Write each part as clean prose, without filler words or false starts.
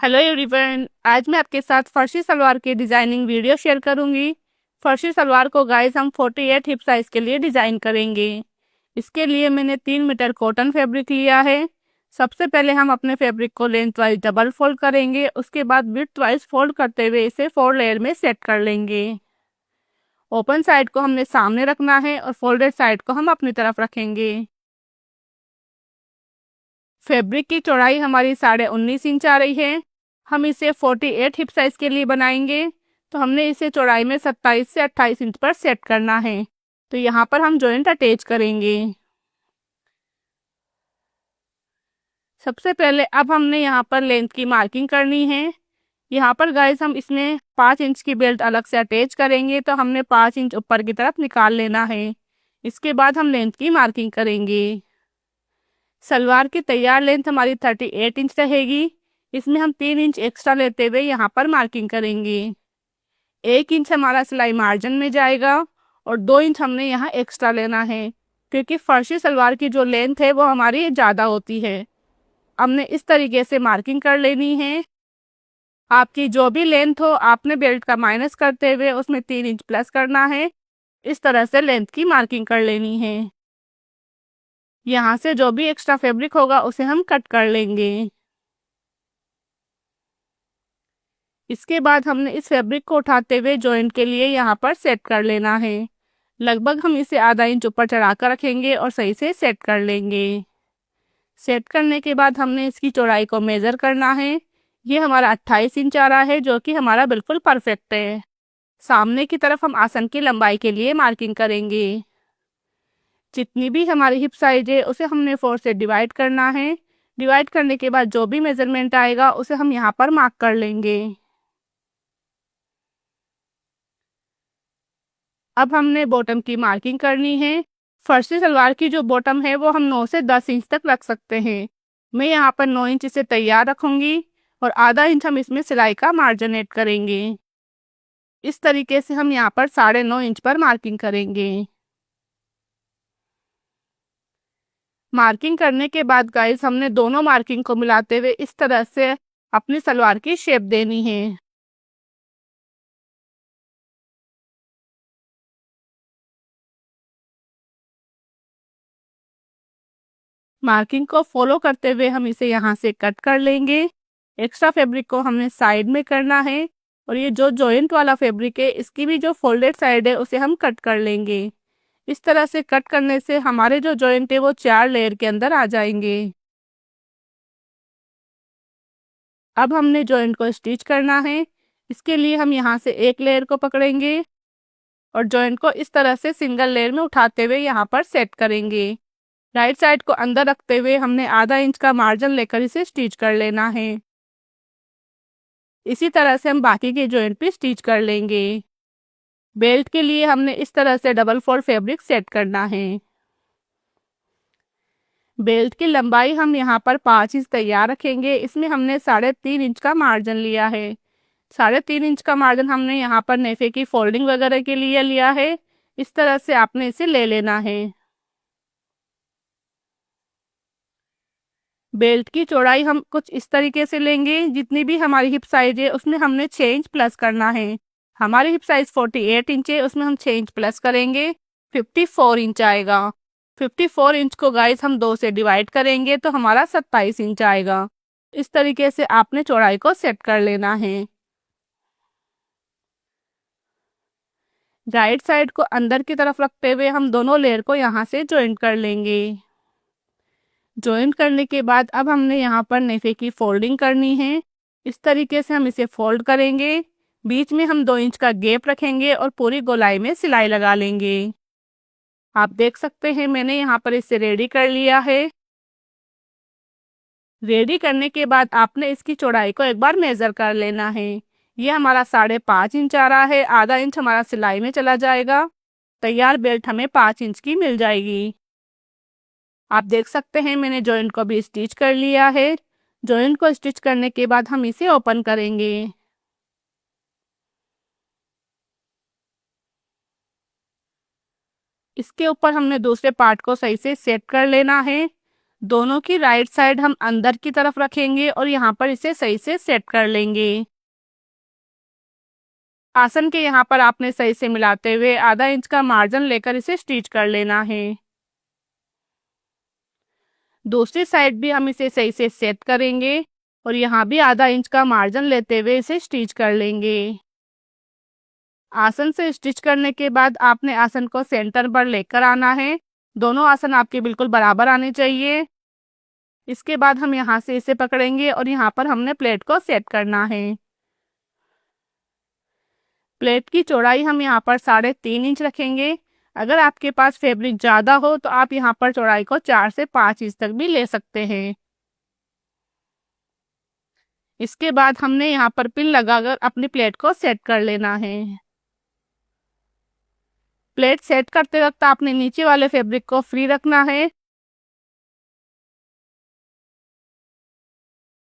Hello everyone, आज मैं आपके साथ फर्शी सलवार की डिज़ाइनिंग वीडियो शेयर करूंगी। फर्शी सलवार को गाइस हम 48 हिप साइज के लिए डिज़ाइन करेंगे। इसके लिए मैंने 3 मीटर कॉटन फैब्रिक लिया है। सबसे पहले हम अपने फैब्रिक को लेंथ वाइज डबल फोल्ड करेंगे, उसके बाद विड्थ वाइज फोल्ड करते हुए इसे 4 लेयर में सेट कर लेंगे। ओपन साइड को हमने सामने रखना है और फोल्डेड साइड को हम अपनी तरफ रखेंगे। फैब्रिक की चौड़ाई हमारी 19.5 इंच आ रही है। हम इसे 48 हिप साइज के लिए बनाएंगे, तो हमने इसे चौड़ाई में 27 से 28 इंच पर सेट करना है। तो यहाँ पर हम जॉइंट अटैच करेंगे। सबसे पहले अब हमने यहाँ पर लेंथ की मार्किंग करनी है। यहाँ पर गाइस हम इसमें 5 इंच की बेल्ट अलग से अटैच करेंगे, तो हमने 5 इंच ऊपर की तरफ निकाल लेना है। इसके बाद हम लेंथ की मार्किंग करेंगे। सलवार की तैयार लेंथ हमारी 38 इंच रहेगी। इसमें हम 3 इंच एक्स्ट्रा लेते हुए यहाँ पर मार्किंग करेंगे। 1 इंच हमारा सिलाई मार्जिन में जाएगा और 2 इंच हमने यहाँ एक्स्ट्रा लेना है, क्योंकि फर्शी सलवार की जो लेंथ है वो हमारी ज़्यादा होती है। हमने इस तरीके से मार्किंग कर लेनी है। आपकी जो भी लेंथ हो आपने बेल्ट का माइनस करते हुए उसमें 3 इंच प्लस करना है। इस तरह से लेंथ की मार्किंग कर लेनी है। यहाँ से जो भी एक्स्ट्रा फैब्रिक होगा उसे हम कट कर लेंगे। इसके बाद हमने इस फैब्रिक को उठाते हुए जॉइंट के लिए यहाँ पर सेट कर लेना है। लगभग हम इसे आधा इंच ऊपर चढ़ाकर रखेंगे और सही से सेट कर लेंगे। सेट करने के बाद हमने इसकी चौड़ाई को मेज़र करना है। ये हमारा 28 इंच आ रहा है, जो कि हमारा बिल्कुल परफेक्ट है। सामने की तरफ हम आसन की लंबाई के लिए मार्किंग करेंगे। जितनी भी हमारी हिप साइज है उसे हमने 4 से डिवाइड करना है। डिवाइड करने के बाद जो भी मेजरमेंट आएगा उसे हम यहाँ पर मार्क कर लेंगे। अब हमने बॉटम की मार्किंग करनी है। फर्शी सलवार की जो बॉटम है वो हम 9 से 10 इंच तक रख सकते हैं। मैं यहाँ पर 9 इंच से तैयार रखूंगी और आधा इंच हम इसमें सिलाई का मार्जिन ऐड करेंगे। इस तरीके से हम यहाँ पर 9.5 इंच पर मार्किंग करेंगे। मार्किंग करने के बाद गाइस हमने दोनों मार्किंग को मिलाते हुए इस तरह से अपनी सलवार की शेप देनी है। मार्किंग को फॉलो करते हुए हम इसे यहाँ से कट कर लेंगे। एक्स्ट्रा फैब्रिक को हमने साइड में करना है और ये जो जॉइंट वाला फैब्रिक है इसकी भी जो फोल्डेड साइड है उसे हम कट कर लेंगे। इस तरह से कट करने से हमारे जो जॉइंट है वो 4 लेयर के अंदर आ जाएंगे। अब हमने जॉइंट को स्टिच करना है। इसके लिए हम यहाँ से एक लेयर को पकड़ेंगे और जॉइंट को इस तरह से सिंगल लेयर में उठाते हुए यहाँ पर सेट करेंगे। राइट साइड को अंदर रखते हुए हमने आधा इंच का मार्जिन लेकर इसे स्टिच कर लेना है। इसी तरह से हम बाकी के जॉइंट भी स्टिच कर लेंगे। बेल्ट के लिए हमने इस तरह से डबल फोल्ड फैब्रिक सेट करना है। बेल्ट की लंबाई हम यहाँ पर 5 इंच तैयार रखेंगे। इसमें हमने 3.5 इंच का मार्जिन लिया है। 3.5 इंच का मार्जिन हमने यहाँ पर नेफे की फोल्डिंग वगैरह के लिए लिया है। इस तरह से आपने इसे ले लेना है। बेल्ट की चौड़ाई हम कुछ इस तरीके से लेंगे। जितनी भी हमारी हिप साइज है उसमें हमने 6 इंच प्लस करना है। हमारी हिप साइज 48 इंच है, उसमें हम 6 इंच प्लस करेंगे, 54 इंच आएगा। 54 इंच को गाइस हम 2 से डिवाइड करेंगे तो हमारा 27 इंच आएगा। इस तरीके से आपने चौड़ाई को सेट कर लेना है। राइट साइड को अंदर की तरफ रखते हुए हम दोनों लेयर को यहाँ से ज्वाइंट कर लेंगे। ज्वाइंट करने के बाद अब हमने यहाँ पर नेफे की फोल्डिंग करनी है। इस तरीके से हम इसे फोल्ड करेंगे। बीच में हम 2 इंच का गैप रखेंगे और पूरी गोलाई में सिलाई लगा लेंगे। आप देख सकते हैं मैंने यहाँ पर इसे रेडी कर लिया है। रेडी करने के बाद आपने इसकी चौड़ाई को एक बार मेजर कर लेना है। ये हमारा 5.5 इंच आ रहा है। आधा इंच हमारा सिलाई में चला जाएगा। तैयार बेल्ट हमें 5 इंच की मिल जाएगी। आप देख सकते हैं मैंने जॉइंट को भी स्टिच कर लिया है। जॉइंट को स्टिच करने के बाद हम इसे ओपन करेंगे। इसके ऊपर हमने दूसरे पार्ट को सही से सेट कर लेना है। दोनों की राइट साइड हम अंदर की तरफ रखेंगे और यहाँ पर इसे सही से सेट कर लेंगे। आसन के यहाँ पर आपने सही से मिलाते हुए आधा इंच का मार्जिन लेकर इसे स्टिच कर लेना है। दूसरी साइड भी हम इसे सही से सेट करेंगे और यहाँ भी आधा इंच का मार्जिन लेते हुए इसे स्टिच कर लेंगे। आसन से स्टिच करने के बाद आपने आसन को सेंटर पर लेकर आना है। दोनों आसन आपके बिल्कुल बराबर आने चाहिए। इसके बाद हम यहाँ से इसे पकड़ेंगे और यहाँ पर हमने प्लेट को सेट करना है। प्लेट की चौड़ाई हम यहाँ पर 3.5 इंच रखेंगे। अगर आपके पास फैब्रिक ज़्यादा हो तो आप यहाँ पर चौड़ाई को 4 से 5 इंच तक भी ले सकते हैं। इसके बाद हमने यहाँ पर पिन लगाकर अपनी प्लेट को सेट कर लेना है। प्लेट सेट करते वक्त आपने नीचे वाले फैब्रिक को फ्री रखना है।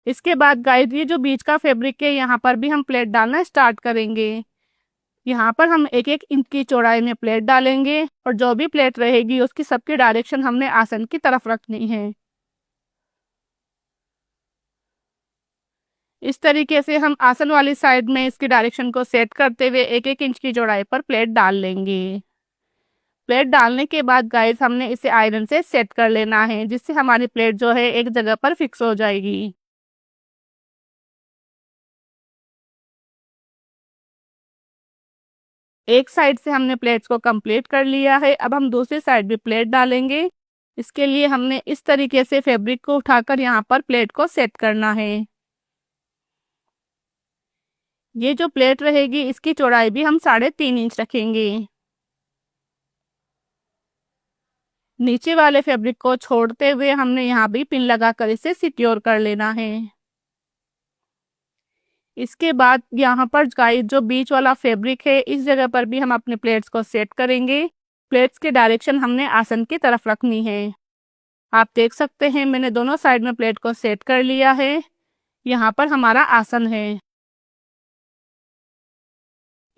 इसके बाद गाइस ये जो बीच का फैब्रिक है यहाँ पर भी हम प्लेट डालना स्टार्ट करेंगे। यहाँ पर हम 1-1 इंच की चौड़ाई में प्लेट डालेंगे और जो भी प्लेट रहेगी उसकी सबकी डायरेक्शन हमने आसन की तरफ रखनी है। इस तरीके से हम आसन वाली साइड में इसकी डायरेक्शन को सेट करते हुए 1-1 इंच की चौड़ाई पर प्लेट डाल लेंगे। प्लेट डालने के बाद गाइस हमने इसे आयरन से सेट कर लेना है, जिससे हमारी प्लेट जो है एक जगह पर फिक्स हो जाएगी। एक साइड से हमने प्लेट्स को कंप्लीट कर लिया है। अब हम दूसरी साइड भी प्लेट डालेंगे। इसके लिए हमने इस तरीके से फैब्रिक को उठाकर यहाँ पर प्लेट को सेट करना है। ये जो प्लेट रहेगी इसकी चौड़ाई भी हम 3.5 इंच रखेंगे। नीचे वाले फैब्रिक को छोड़ते हुए हमने यहाँ भी पिन लगाकर इसे सिक्योर कर लेना है। इसके बाद यहाँ पर गाइस जो बीच वाला फैब्रिक है इस जगह पर भी हम अपने प्लेट्स को सेट करेंगे। प्लेट्स की डायरेक्शन हमने आसन की तरफ रखनी है। आप देख सकते हैं मैंने दोनों साइड में प्लेट को सेट कर लिया है। यहाँ पर हमारा आसन है।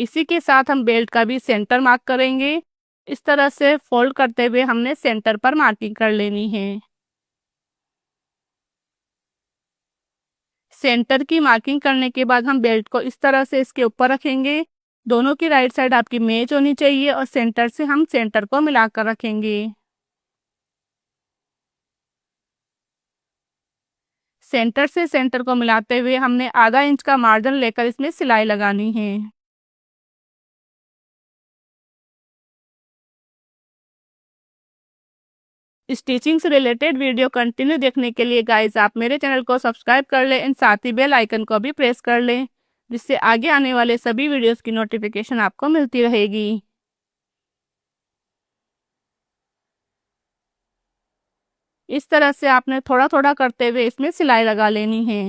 इसी के साथ हम बेल्ट का भी सेंटर मार्क करेंगे। इस तरह से फोल्ड करते हुए हमने सेंटर पर मार्किंग कर लेनी है। सेंटर की मार्किंग करने के बाद हम बेल्ट को इस तरह से इसके ऊपर रखेंगे। दोनों की राइट साइड आपकी मैच होनी चाहिए और सेंटर से हम सेंटर को मिलाकर रखेंगे। सेंटर से सेंटर को मिलाते हुए हमने आधा इंच का मार्जिन लेकर इसमें सिलाई लगानी है। स्टिचिंग से रिलेटेड वीडियो कंटिन्यू देखने के लिए गाइस आप मेरे चैनल को सब्सक्राइब कर लें एंड साथ ही बेल आइकन को भी प्रेस कर लें, जिससे आगे आने वाले सभी वीडियोस की नोटिफिकेशन आपको मिलती रहेगी। इस तरह से आपने थोड़ा थोड़ा करते हुए इसमें सिलाई लगा लेनी है।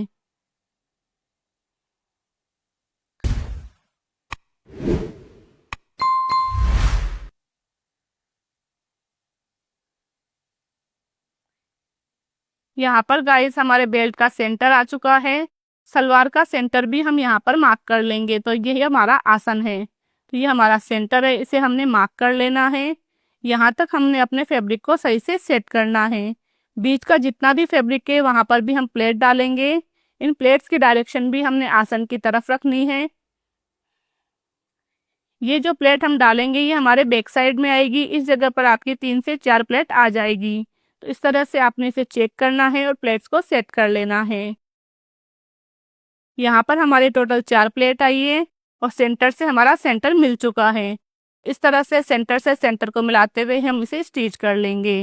यहाँ पर गाइस हमारे बेल्ट का सेंटर आ चुका है। सलवार का सेंटर भी हम यहाँ पर मार्क कर लेंगे। तो यही हमारा आसन है। तो ये हमारा सेंटर है, इसे हमने मार्क कर लेना है। यहाँ तक हमने अपने फैब्रिक को सही से सेट करना है। बीच का जितना भी फैब्रिक है वहाँ पर भी हम प्लेट डालेंगे। इन प्लेट्स की डायरेक्शन भी हमने आसन की तरफ रखनी है। ये जो प्लेट हम डालेंगे ये हमारे बैक साइड में आएगी। इस जगह पर आपकी 3 से 4 प्लेट आ जाएगी। तो इस तरह से आपने इसे चेक करना है और प्लेट्स को सेट कर लेना है। यहाँ पर हमारे टोटल 4 प्लेट आई है और सेंटर से हमारा सेंटर मिल चुका है। इस तरह से सेंटर को मिलाते हुए हम इसे स्टिच कर लेंगे।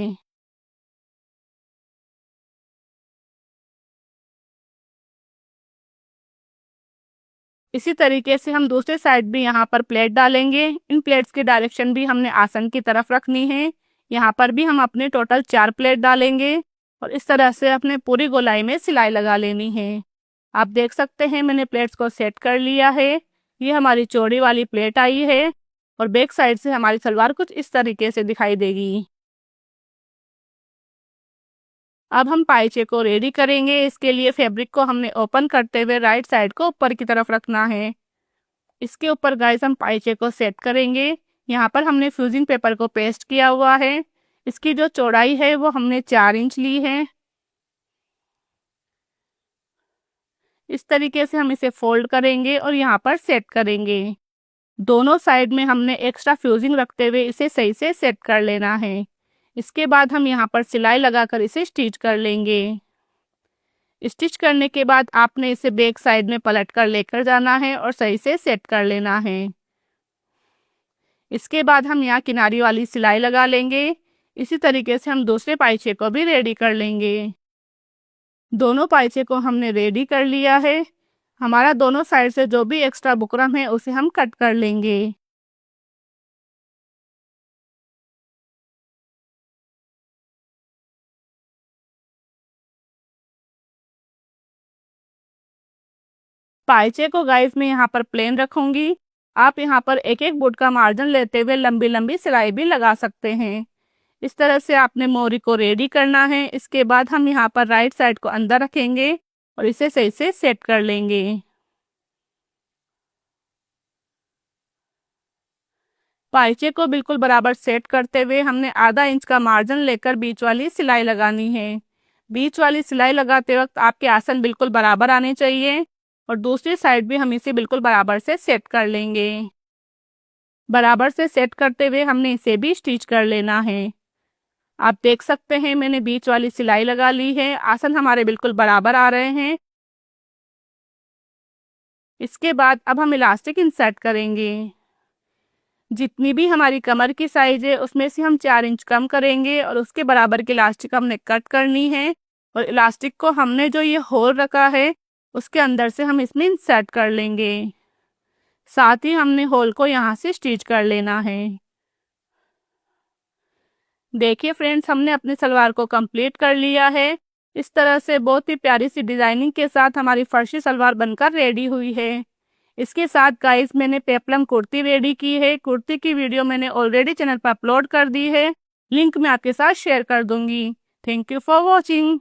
इसी तरीके से हम दूसरे साइड भी यहाँ पर प्लेट डालेंगे। इन प्लेट्स की डायरेक्शन भी हमने आसन की तरफ रखनी है। यहाँ पर भी हम अपने टोटल 4 प्लेट डालेंगे और इस तरह से अपने पूरी गोलाई में सिलाई लगा लेनी है। आप देख सकते हैं मैंने प्लेट्स को सेट कर लिया है। ये हमारी चौड़ी वाली प्लेट आई है और बैक साइड से हमारी सलवार कुछ इस तरीके से दिखाई देगी। अब हम पाइचे को रेडी करेंगे। इसके लिए फैब्रिक को हमने ओपन करते हुए राइट साइड को ऊपर की तरफ रखना है। इसके ऊपर गाइस हम पाइचे को सेट करेंगे। यहाँ पर हमने फ्यूजिंग पेपर को पेस्ट किया हुआ है। इसकी जो चौड़ाई है वो हमने 4 इंच ली है। इस तरीके से हम इसे फोल्ड करेंगे और यहाँ पर सेट करेंगे। दोनों साइड में हमने एक्स्ट्रा फ्यूजिंग रखते हुए इसे सही से सेट कर लेना है। इसके बाद हम यहाँ पर सिलाई लगाकर इसे स्टिच कर लेंगे। स्टिच करने के बाद आपने इसे बैक साइड में पलट कर लेकर जाना है और सही से सेट कर लेना है। इसके बाद हम यहाँ किनारी वाली सिलाई लगा लेंगे। इसी तरीके से हम दूसरे पाइचे को भी रेडी कर लेंगे। दोनों पाइचे को हमने रेडी कर लिया है। हमारा दोनों साइड से जो भी एक्स्ट्रा बुकरम है उसे हम कट कर लेंगे। पाइचे को गाइस मैं यहाँ पर प्लेन रखूंगी। आप यहाँ पर एक एक बुट का मार्जिन लेते हुए लंबी लंबी सिलाई भी लगा सकते हैं। इस तरह से आपने मोरी को रेडी करना है। इसके बाद हम यहाँ पर राइट साइड को अंदर रखेंगे और इसे सही से सेट कर लेंगे। पाइचे को बिल्कुल बराबर सेट करते हुए हमने आधा इंच का मार्जिन लेकर बीच वाली सिलाई लगानी है। बीच वाली सिलाई लगाते वक्त आपके आसन बिल्कुल बराबर आने चाहिए और दूसरी साइड भी हम इसे बिल्कुल बराबर से सेट कर लेंगे। बराबर से सेट करते हुए हमने इसे भी स्टिच कर लेना है। आप देख सकते हैं मैंने बीच वाली सिलाई लगा ली है। आसन हमारे बिल्कुल बराबर आ रहे हैं। इसके बाद अब हम इलास्टिक इंसर्ट करेंगे। जितनी भी हमारी कमर की साइज है उसमें से हम 4 इंच कम करेंगे और उसके बराबर की इलास्टिक हमने कट करनी है और इलास्टिक को हमने जो ये होल रखा है उसके अंदर से हम इसमें इंसर्ट कर लेंगे। साथ ही हमने होल को यहाँ से स्टिच कर लेना है। देखिए फ्रेंड्स, हमने अपनी सलवार को कंप्लीट कर लिया है। इस तरह से बहुत ही प्यारी सी डिजाइनिंग के साथ हमारी फर्शी सलवार बनकर रेडी हुई है। इसके साथ गाइस मैंने पेप्लम कुर्ती रेडी की है। कुर्ती की वीडियो मैंने ऑलरेडी चैनल पर अपलोड कर दी है। लिंक मैं आपके साथ शेयर कर दूंगी। Thank you for watching.